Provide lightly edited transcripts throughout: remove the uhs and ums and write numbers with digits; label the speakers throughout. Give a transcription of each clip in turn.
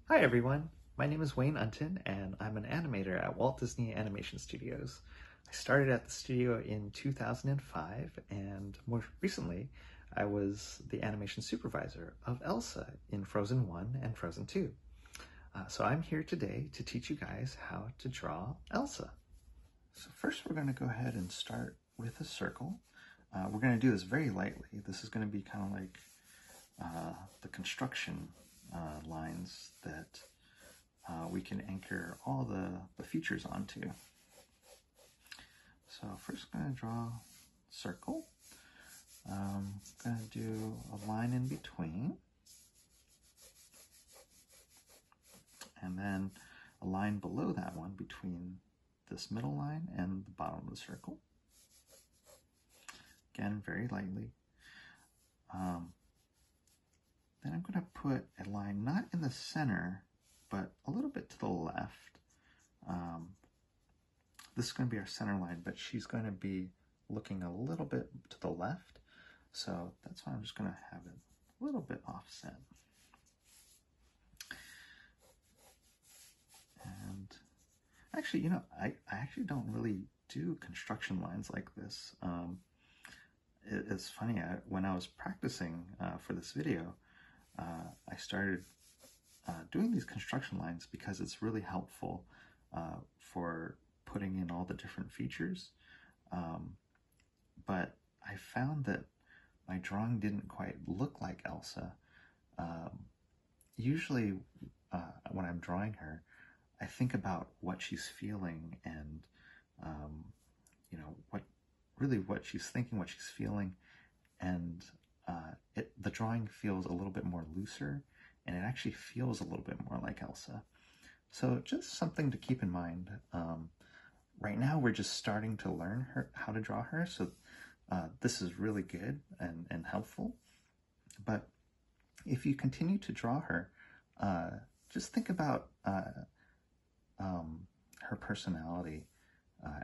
Speaker 1: Hi everyone, my name is Wayne Unton and I'm an animator at Walt Disney Animation Studios. I started at the studio in 2005 and more recently I was the animation supervisor of Elsa in Frozen 1 and Frozen 2. So I'm here today to teach you guys how to draw Elsa. So first we're going to go ahead and start with a circle. We're going to do this very lightly. This is going to be kind of like the construction lines that we can anchor all the features onto. So first I'm going to draw a circle. I'm going to do a line in between. And then a line below that one between this middle line and the bottom of the circle. Again, very lightly. Then I'm going to put a line not in the center, but a little bit to the left. This is going to be our center line, but she's going to be looking a little bit to the left. So that's why I'm just going to have it a little bit offset. And actually, you know, I actually don't really do construction lines like this. It's funny, when I was practicing for this video, I started doing these construction lines because it's really helpful for putting in all the different features. But I found that my drawing didn't quite look like Elsa. Usually when I'm drawing her, I think about what she's feeling and you know, what she's thinking, what she's feeling, and the drawing feels a little bit more looser, and it actually feels a little bit more like Elsa. So just something to keep in mind. Right now we're just starting to learn how to draw her, so this is really good and helpful. But if you continue to draw her, just think about her personality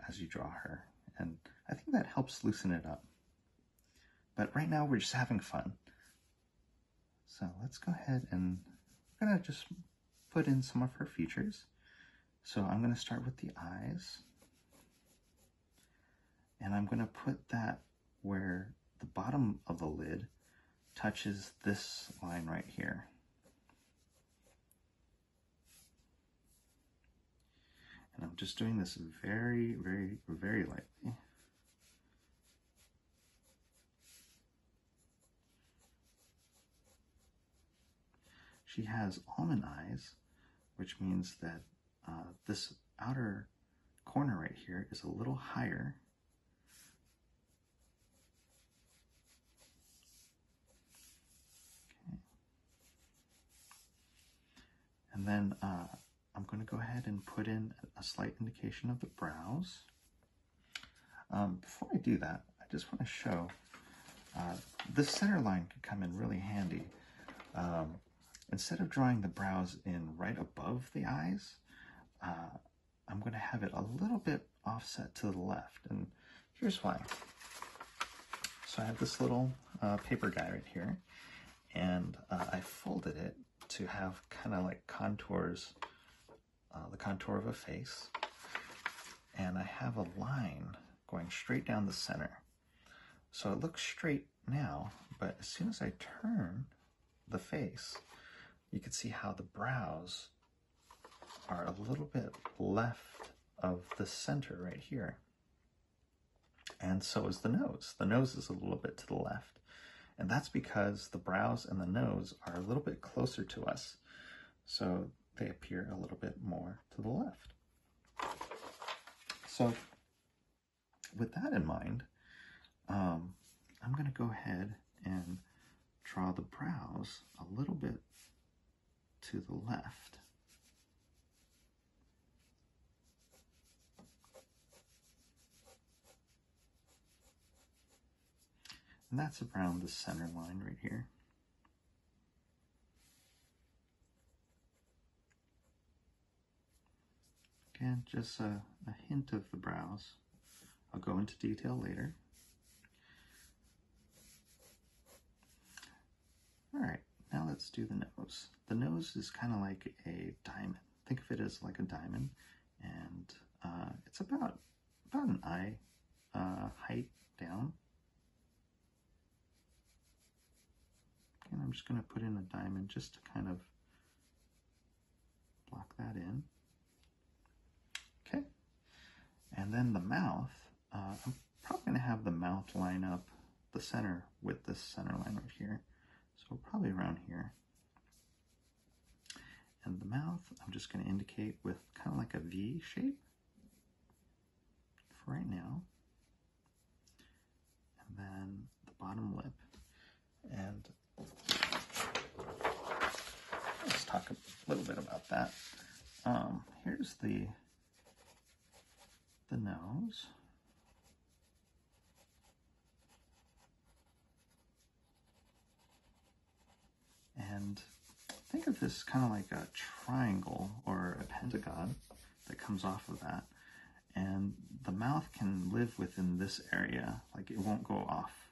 Speaker 1: as you draw her, and I think that helps loosen it up. But right now we're just having fun. So let's go ahead and we're gonna just put in some of her features. So I'm gonna start with the eyes, and I'm gonna put that where the bottom of the lid touches this line right here. And I'm just doing this very, very, very lightly. She has almond eyes, which means that this outer corner right here is a little higher. Okay. And then I'm going to go ahead and put in a slight indication of the brows. Before I do that, I just want to show this center line could come in really handy. Instead of drawing the brows in right above the eyes, I'm going to have it a little bit offset to the left, and here's why. So I have this little paper guy right here, and I folded it to have kind of like contours, the contour of a face, and I have a line going straight down the center. So it looks straight now, but as soon as I turn the face, you can see how the brows are a little bit left of the center right here. And so is the nose. The nose is a little bit to the left. And that's because the brows and the nose are a little bit closer to us. So they appear a little bit more to the left. So with that in mind, I'm going to go ahead and draw the brows a little bit to the left. And that's around the center line right here. Again, just a hint of the brows. I'll go into detail later. All right, now let's let's do the nose. The nose is kind of like a diamond. Think of it as like a diamond, and it's about an eye height down. And I'm just going to put in a diamond just to kind of block that in. Okay, and then the mouth, I'm probably going to have the mouth line up the center with this center line right here. So probably around here. And the mouth, I'm just going to indicate with kind of like a V shape for right now. And then the bottom lip. And let's talk a little bit about that. Here's the nose. And think of this kind of like a triangle or a pentagon that comes off of that. And the mouth can live within this area, like it won't go off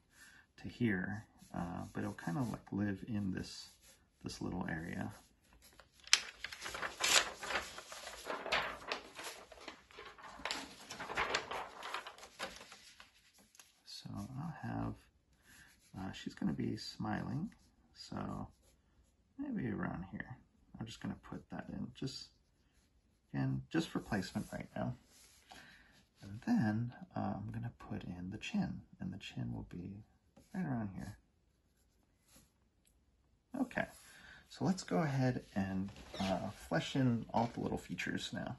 Speaker 1: to here, but it'll kind of like live in this little area. So I'll have, she's going to be smiling, so maybe around here. I'm just going to put that in, just for placement right now. And then I'm going to put in the chin, and the chin will be right around here. Okay, so let's go ahead and flesh in all the little features now.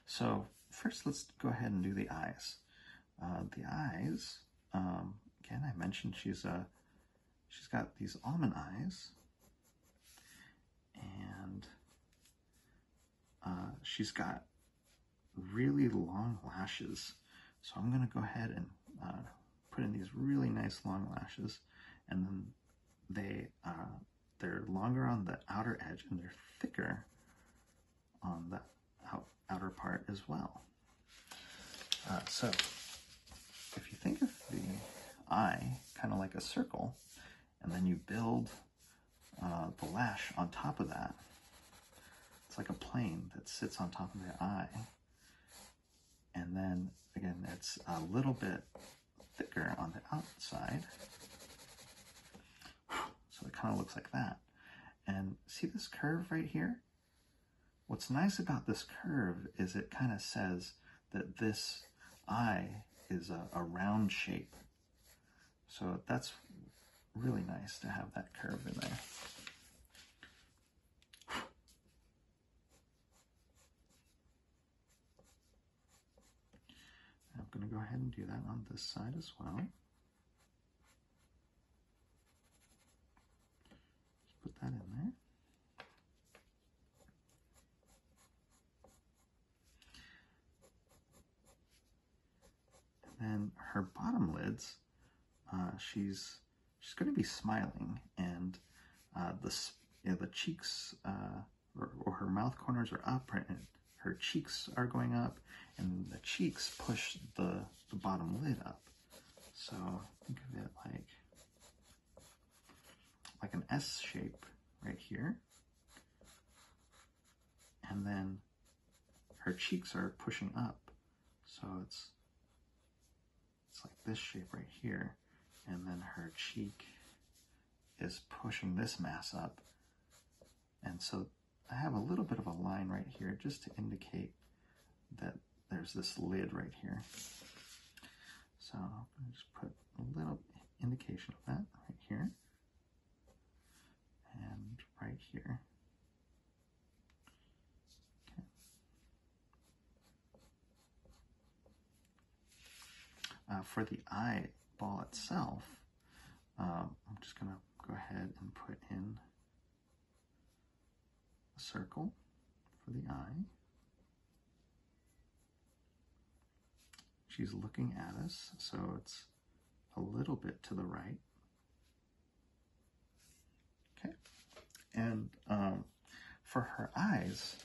Speaker 1: So first, let's go ahead and do the eyes. The eyes, again, I mentioned she's got these almond eyes, and she's got really long lashes. So I'm going to go ahead and put in these really nice long lashes, and then they're longer on the outer edge and they're thicker on the outer part as well. So if you think of the eye kind of like a circle, and then you build the lash on top of that, it's like a plane that sits on top of the eye. And then again, it's a little bit thicker on the outside. So it kind of looks like that. And see this curve right here? What's nice about this curve is it kind of says that this eye is a round shape. So that's really nice to have that curve in there. I'm going to go ahead and do that on this side as well. Just put that in there. And then her bottom lids, she's going to be smiling, and the cheeks or her mouth corners are up, and her cheeks are going up, and the cheeks push the bottom lid up. So think of it like an S shape right here, and then her cheeks are pushing up, so it's like this shape right here, and then her cheek is pushing this mass up. And so I have a little bit of a line right here just to indicate that there's this lid right here. So I'm going to just put a little indication of that right here and right here. Okay. For the eyeball itself, I'm just going to go ahead and put in a circle for the eye. She's looking at us, so it's a little bit to the right. Okay, and for her eyes,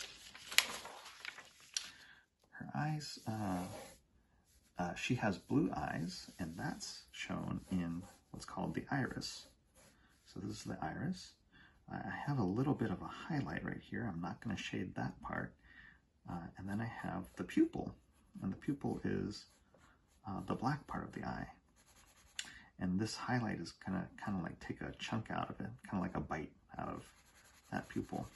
Speaker 1: she has blue eyes, and that's shown in what's called the iris. So so this is the iris. I have a little bit of a highlight right here. I'm not going to shade that part. And then I have the pupil, and the pupil is the black part of the eye. And this highlight is kind of like take a chunk out of it, kind of like a bite out of that pupil.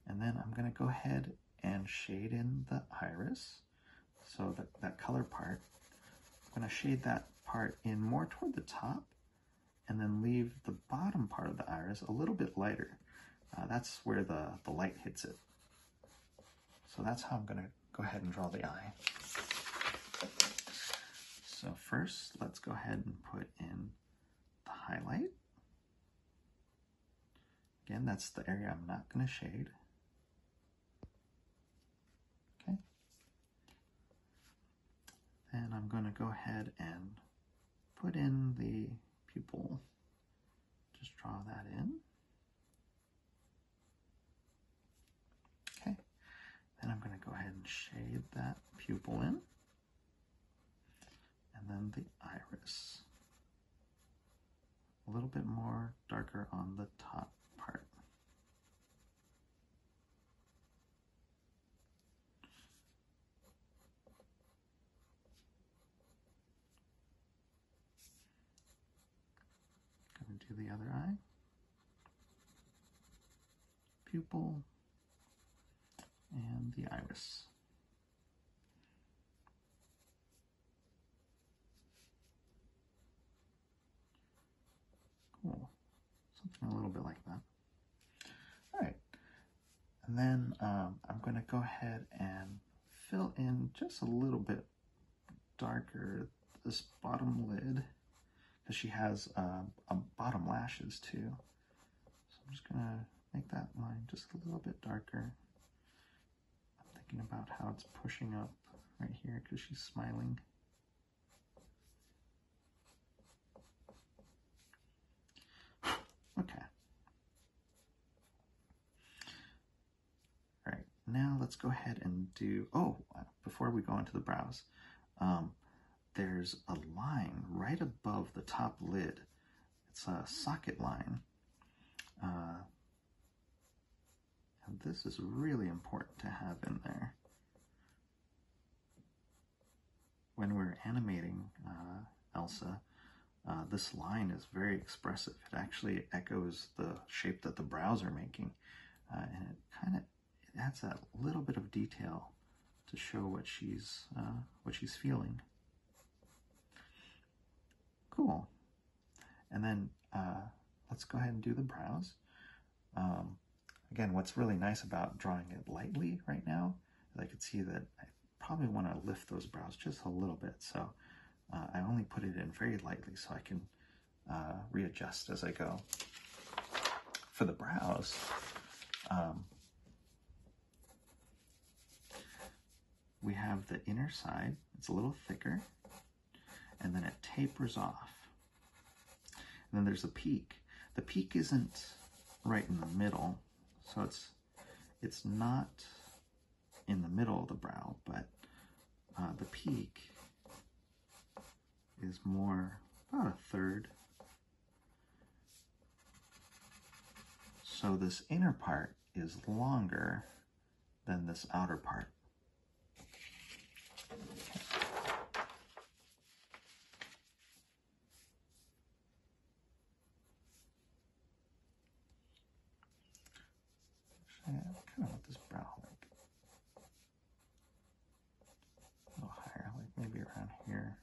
Speaker 1: And then I'm going to go ahead and shade in the iris, so that color part. I'm going to shade that part in more toward the top, and then leave the bottom part of the iris a little bit lighter. That's where the light hits it. So that's how I'm going to go ahead and draw the eye. So first, let's go ahead and put in the highlight. Again, that's the area I'm not going to shade. Okay. Then I'm going to go ahead and put in the pupil. Just draw that in. Okay. Then I'm going to go ahead and shade that pupil in. And then the iris. A little bit more darker on the top part. Going to do the other eye. Pupil and the iris. Cool. Something a little bit like that. All right. And then I'm going to go ahead and fill in just a little bit darker this bottom lid, because she has bottom lashes too. So I'm just going to make that line just a little bit darker. I'm thinking about how it's pushing up right here because she's smiling. Okay. All right, now let's go ahead and do, before we go into the brows, there's a line right above the top lid. It's a socket line. And this is really important to have in there. When we're animating Elsa, this line is very expressive. It actually echoes the shape that the brows are making. And it adds that little bit of detail to show what she's feeling. Cool. And then let's go ahead and do the brows. Again, what's really nice about drawing it lightly right now is I could see that I probably want to lift those brows just a little bit. So I only put it in very lightly so I can readjust as I go. For the brows, we have the inner side. It's a little thicker, and then it tapers off. And then there's the peak. The peak isn't right in the middle, so it's not in the middle of the brow, but the peak is more about a third. So this inner part is longer than this outer part. Actually, I kind of want this brow like a little higher, like maybe around here.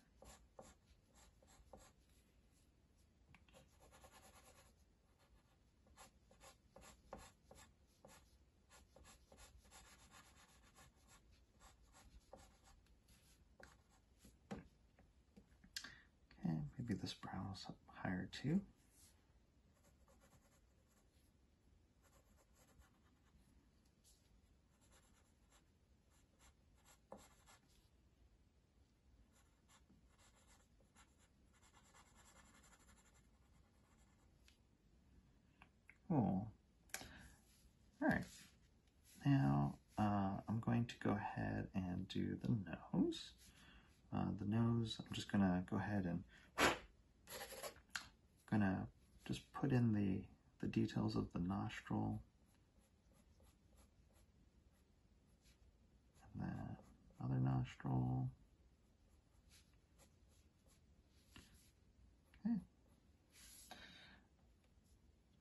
Speaker 1: Okay, maybe this brow is up higher too. Cool. All right. Now I'm going to go ahead and do the nose. The nose, I'm just gonna go ahead and put in the details of the nostril. And then other nostril. Okay.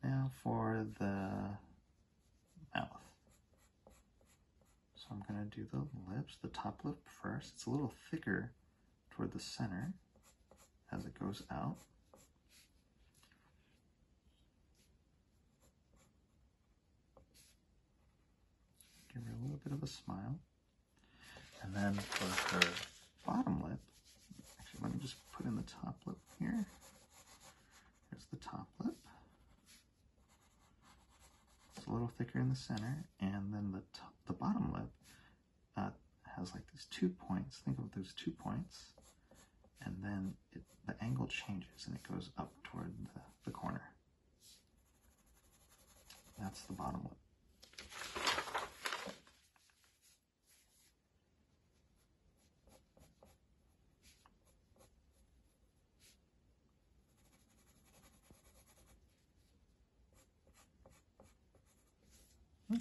Speaker 1: Now for the mouth. So I'm going to do the lips, the top lip first. It's a little thicker toward the center as it goes out. Give her a little bit of a smile. And then for her bottom lip, actually let me just put in the top lip here. Here's the top lip. It's a little thicker in the center, and then the bottom lip has like these 2 points. Think of those 2 points, and then the angle changes and it goes up toward the corner. That's the bottom lip.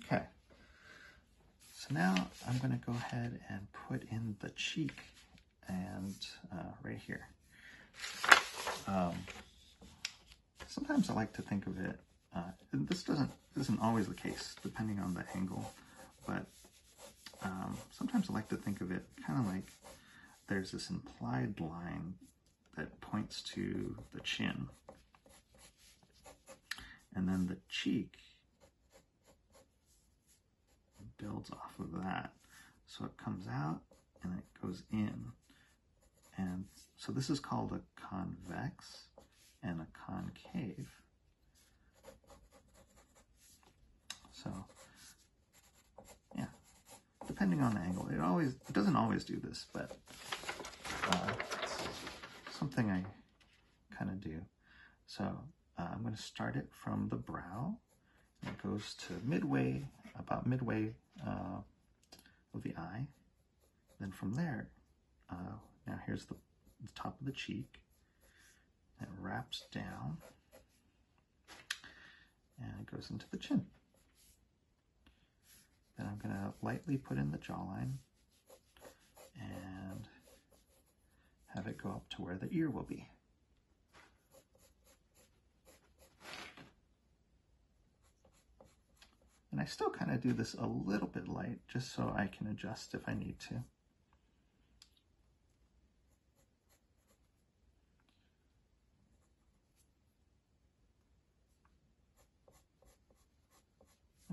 Speaker 1: Okay, so now I'm going to go ahead and put in the cheek, and right here. Sometimes I like to think of it, and this isn't always the case depending on the angle, but sometimes I like to think of it kind of like there's this implied line that points to the chin, and then the cheek builds off of that. So it comes out and it goes in. And so this is called a convex and a concave. So yeah, depending on the angle, it doesn't always do this, but it's something I kind of do. So I'm going to start it from the brow. It goes to about midway of the eye. Then from there, now here's the top of the cheek. It wraps down and it goes into the chin. Then I'm going to lightly put in the jawline and have it go up to where the ear will be. And I still kind of do this a little bit light, just so I can adjust if I need to.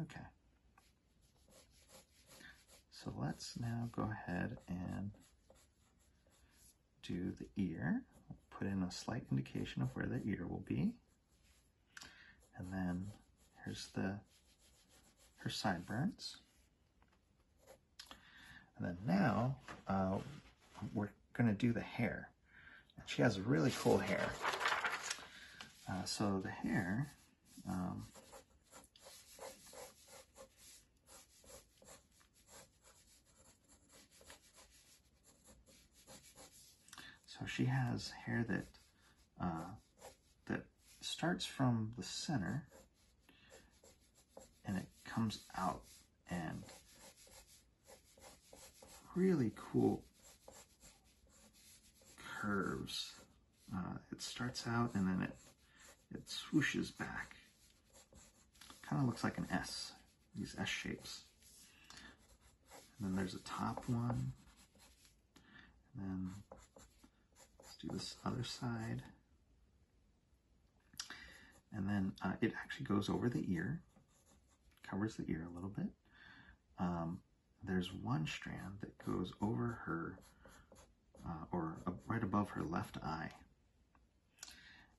Speaker 1: Okay. So let's now go ahead and do the ear. Put in a slight indication of where the ear will be. And then here's her sideburns. And then now we're going to do the hair. And she has really cool hair. So the hair, so she has hair that starts from the center and it comes out, and really cool curves. It starts out and then it swooshes back. Kind of looks like an S, these S shapes. And then there's a top one. And then let's do this other side. And then it actually goes over the ear, covers the ear a little bit. There's one strand that goes over her, right above her left eye.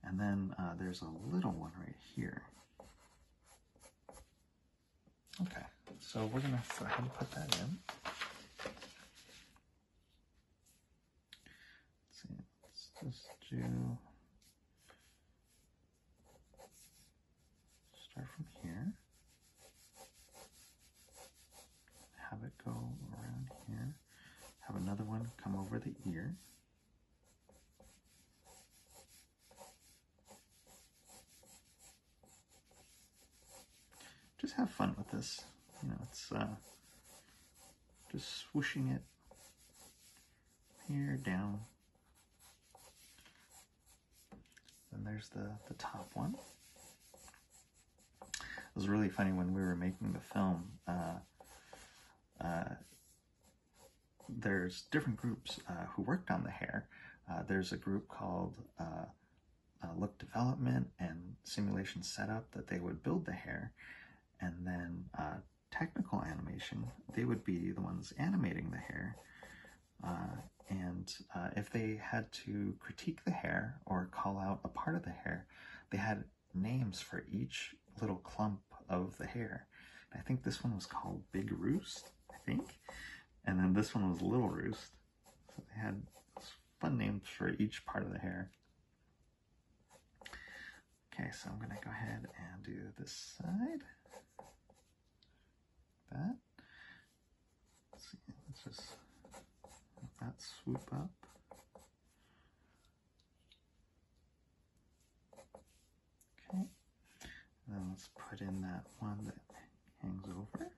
Speaker 1: And then there's a little one right here. Okay, so we're gonna go ahead and put that in. Let's see, let's just start from here. Have it go around here. Have another one come over the ear. just have fun with this. You know, it's just swooshing it here, down. And there's the top one. It was really funny when we were making the film. There's different groups who worked on the hair. There's a group called Look Development and Simulation Setup that they would build the hair, and then technical animation, they would be the ones animating the hair. And if they had to critique the hair or call out a part of the hair, they had names for each little clump of the hair. I think this one was called Big Roost, I think. And then this one was Little Roost. So they had fun names for each part of the hair. Okay, so I'm gonna go ahead and do this side. That. Let's see, let's just let that swoop up. Okay, and then let's put in that one that hangs over.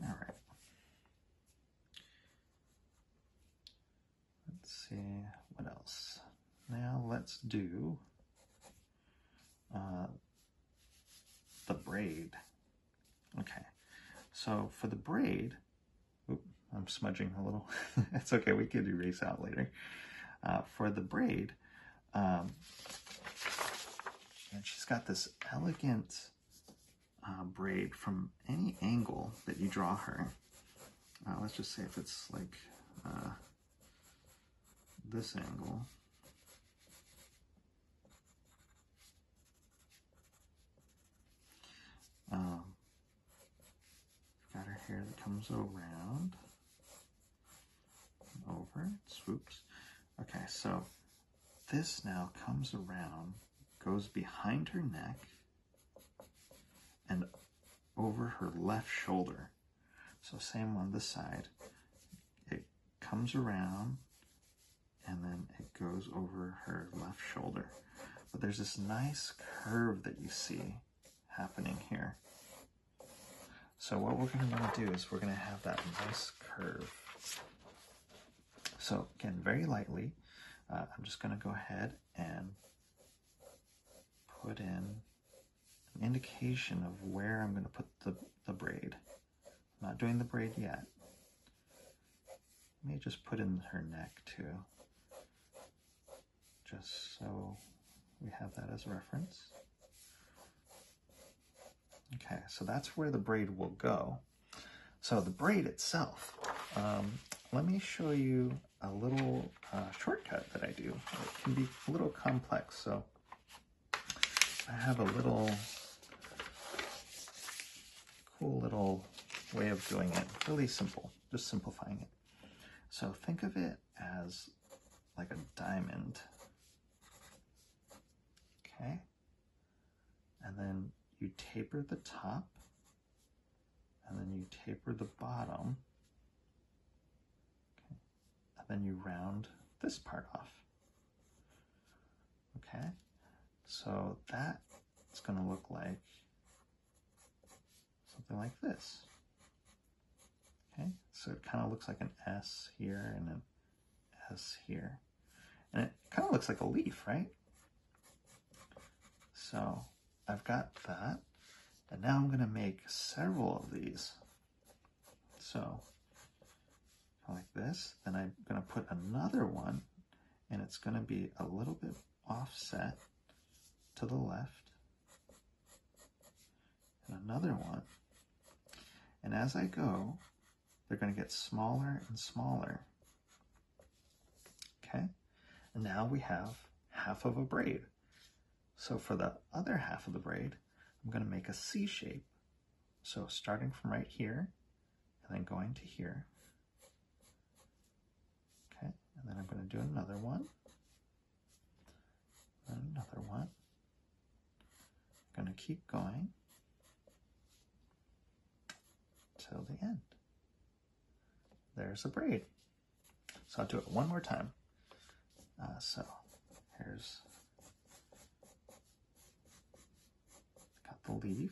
Speaker 1: All right. Let's see what else. Now let's do the braid. Okay, so for the braid, I'm smudging a little. It's okay, we could erase out later. For the braid, and she's got this elegant braid from any angle that you draw her. Let's just say if it's like this angle. Got her hair that comes around, over, swoops. Okay, so this now comes around, goes behind her neck, and over her left shoulder. So same on this side. It comes around, and then it goes over her left shoulder. But there's this nice curve that you see happening here. So what we're going to want to do is we're going to have that nice curve. So again, very lightly, I'm just going to go ahead and put in an indication of where I'm going to put the braid. I'm not doing the braid yet. Let me just put in her neck too, just so we have that as a reference. Okay, so that's where the braid will go. So the braid itself, let me show you a little shortcut that I do. It can be a little complex, so I have a little cool little way of doing it. Really simple, just simplifying it. So think of it as like a diamond. Okay, and then you taper the top, and then you taper the bottom, okay, and then you round this part off. Okay, so that's going to look like something like this. Okay, so it kind of looks like an S here and an S here, and it kind of looks like a leaf, right? So I've got that, and now I'm going to make several of these. So like this, then I'm going to put another one, and it's going to be a little bit offset to the left, and another one. And as I go, they're going to get smaller and smaller. Okay, and now we have half of a braid. So for the other half of the braid, I'm going to make a C shape. So starting from right here, and then going to here. Okay, and then I'm going to do another one, and another one. I'm going to keep going till the end. There's a braid. So I'll do it one more time. So Here's got the leaf.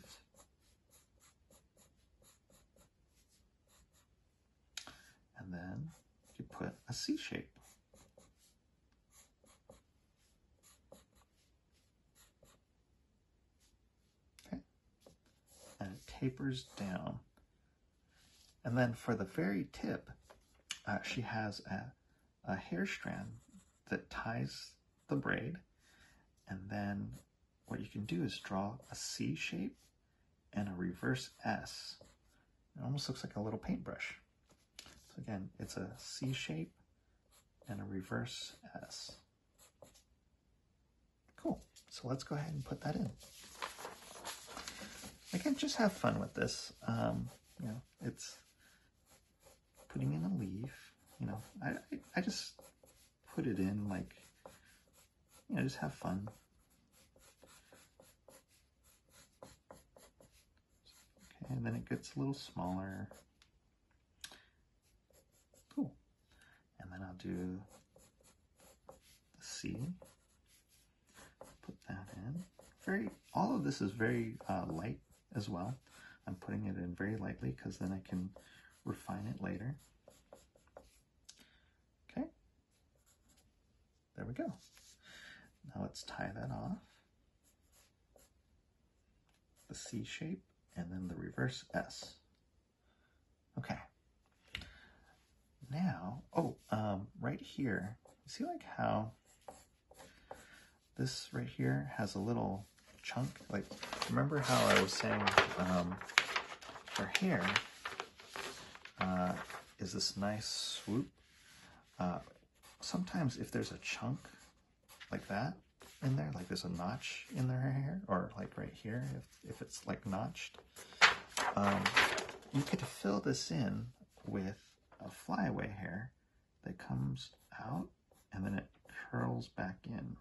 Speaker 1: And then you put a C shape. Okay. And it tapers down. And then for the very tip, she has a hair strand that ties the braid. And then what you can do is draw a C shape and a reverse S. It almost looks like a little paintbrush. So again, it's a C shape and a reverse S. Cool. So let's go ahead and put that in. Again, just have fun with this. You know, it's putting in a leaf. You know, I just put it in like, you know, just have fun. Okay, and then it gets a little smaller. Cool. And then I'll do the C. Put that in. All of this is very light as well. I'm putting it in very lightly because then I can refine it later. Okay. There we go. Now let's tie that off. The C shape and then the reverse S. Okay. Now, right here, see like how this right here has a little chunk? Like, remember how I was saying her hair is this nice swoop? Sometimes if there's a chunk like that in there, like there's a notch in their hair, or like right here, if it's like notched, you could fill this in with a flyaway hair that comes out and then it curls back in.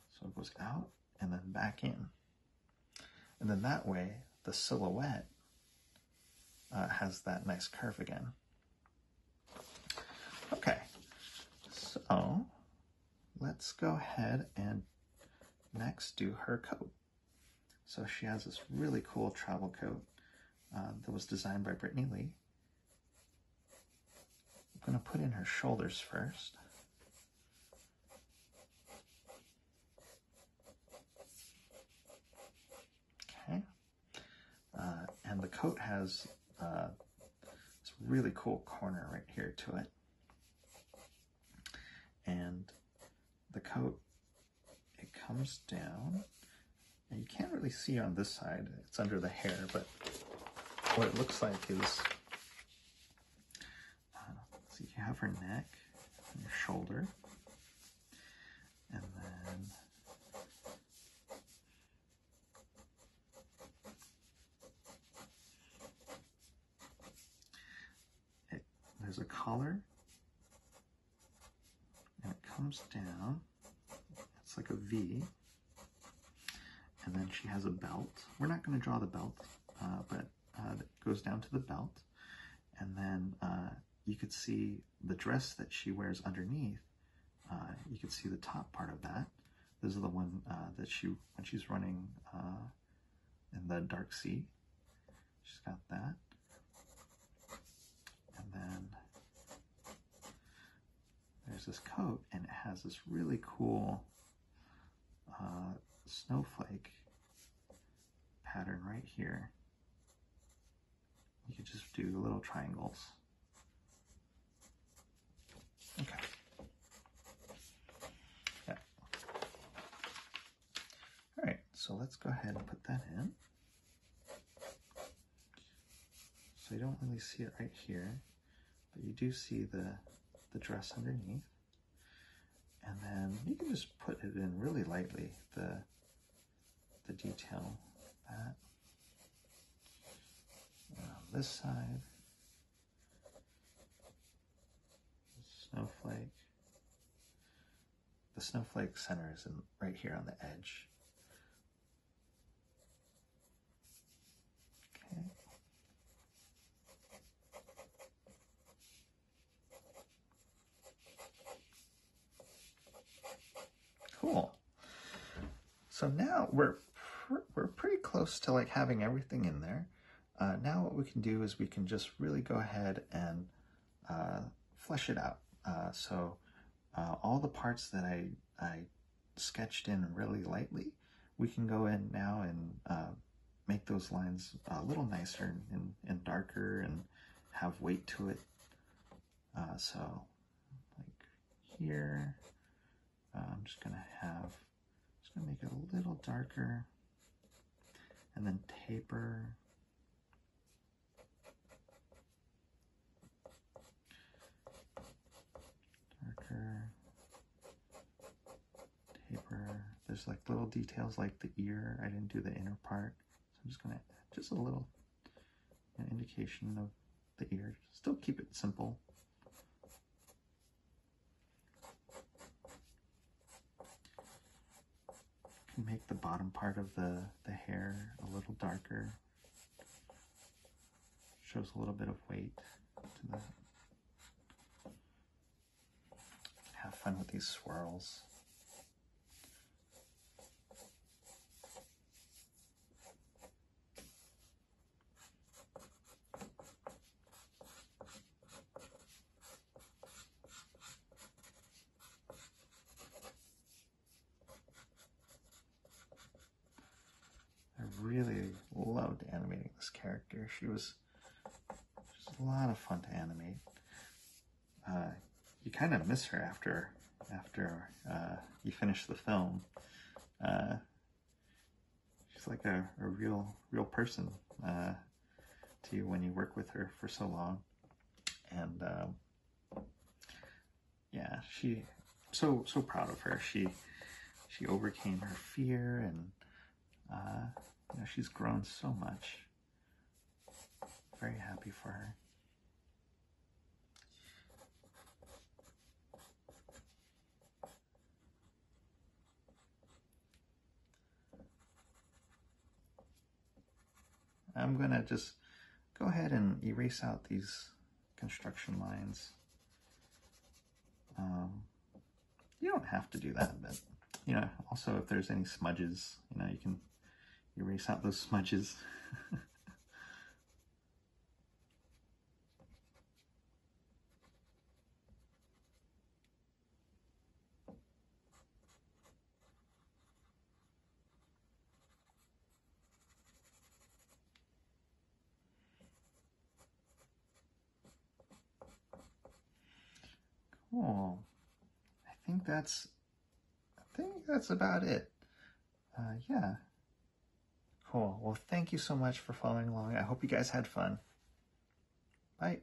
Speaker 1: So it goes out and then back in. And then that way, the silhouette has that nice curve again. Okay, so let's go ahead and next do her coat. So she has this really cool travel coat that was designed by Brittany Lee. I'm going to put in her shoulders first. Okay. And the coat has this really cool corner right here to it. And the coat, it comes down. And you can't really see on this side. It's under the hair, but what it looks like is, so you have her neck and your shoulder, and then there's a collar, and it comes down. It's like a V, and then she has a belt. We're not going to draw the belt, but it goes down to the belt, and then you could see the dress that she wears underneath. You can see the top part of that. This is the one that when she's running in the dark sea. She's got that. And then there's this coat, and it has this really cool snowflake pattern right here. You could just do little triangles. Okay. Yeah. All right, so let's go ahead and put that in. So you don't really see it right here, but you do see the dress underneath. And then you can just put it in really lightly, the detail of that. And on this side, snowflake. The snowflake center is right here on the edge. Okay. Cool. So now we're pretty close to like having everything in there. Now what we can do is we can just really go ahead and flesh it out. So all the parts that I sketched in really lightly, we can go in now and make those lines a little nicer and darker and have weight to it. So like here, I'm just gonna make it a little darker and then taper. Darker, taper. There's like little details like the ear. I didn't do the inner part. So I'm just gonna, just a little indication of the ear. Still keep it simple. Can make the bottom part of the hair a little darker. Shows a little bit of weight to the. Have fun with these swirls. I really loved animating this character. She was just a lot of fun to animate. You kind of miss her after you finish the film. She's like a real person to you when you work with her for so long. And yeah, so proud of her. She overcame her fear, and you know, she's grown so much. Very happy for her. I'm gonna just go ahead and erase out these construction lines. You don't have to do that, but you know, also if there's any smudges, you know, you can erase out those smudges. Cool. I think that's about it. Yeah. Cool. Well, thank you so much for following along. I hope you guys had fun. Bye.